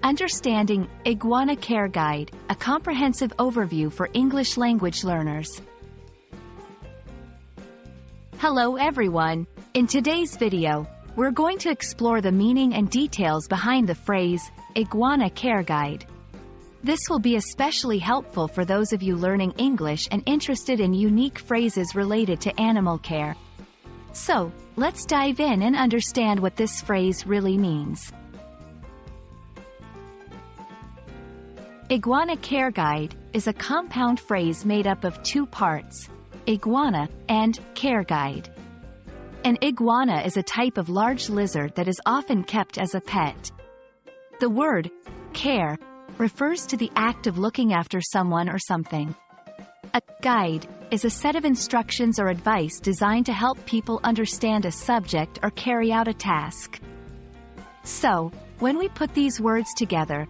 Understanding Iguana Care Guide, a comprehensive overview for English language learners. Hello everyone! In today's video, we're going to explore the meaning and details behind the phrase, Iguana Care Guide. This will be especially helpful for those of you learning English and interested in unique phrases related to animal care. So, let's dive in and understand what this phrase really means. Iguana Care Guide is a compound phrase made up of two parts, iguana and care guide. An iguana is a type of large lizard that is often kept as a pet. The word care refers to the act of looking after someone or something. A guide is a set of instructions or advice designed to help people understand a subject or carry out a task. So, when we put these words together,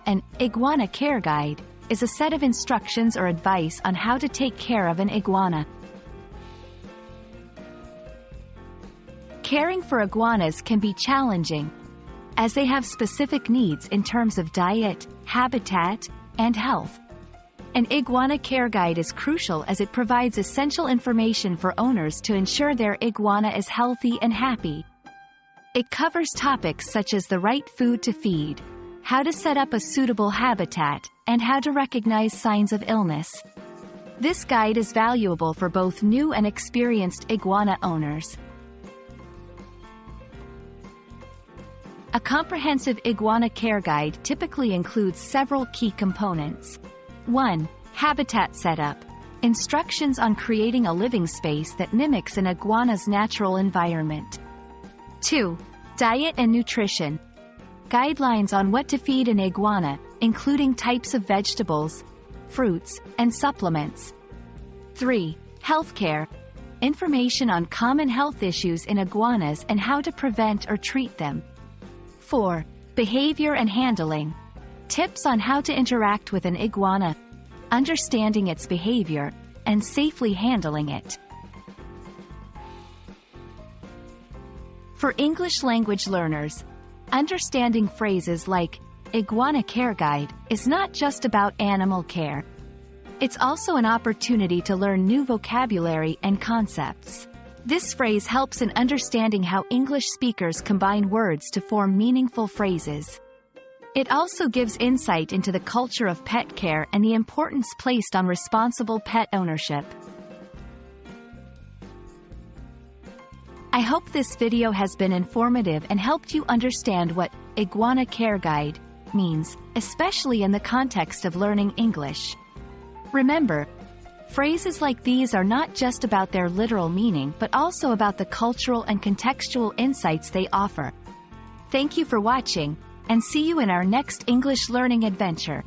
an Iguana Care Guide is a set of instructions or advice on how to take care of an iguana. Caring for iguanas can be challenging, as they have specific needs in terms of diet, habitat, and health. An Iguana Care Guide is crucial as it provides essential information for owners to ensure their iguana is healthy and happy. It covers topics such as the right food to feed, how to set up a suitable habitat, and how to recognize signs of illness. This guide is valuable for both new and experienced iguana owners. A comprehensive Iguana Care Guide typically includes several key components. 1. Habitat setup. Instructions on creating a living space that mimics an iguana's natural environment. 2. Diet and nutrition. Guidelines on what to feed an iguana, including types of vegetables, fruits, and supplements. 3. Healthcare. Information on common health issues in iguanas and how to prevent or treat them. 4. Behavior and handling. Tips on how to interact with an iguana, understanding its behavior, and safely handling it. For English language learners, understanding phrases like Iguana Care Guide is not just about animal care. It's also an opportunity to learn new vocabulary and concepts. This phrase helps in understanding how English speakers combine words to form meaningful phrases. It also gives insight into the culture of pet care and the importance placed on responsible pet ownership. I hope this video has been informative and helped you understand what Iguana Care Guide means, especially in the context of learning English. Remember, phrases like these are not just about their literal meaning but also about the cultural and contextual insights they offer. Thank you for watching, and see you in our next English learning adventure.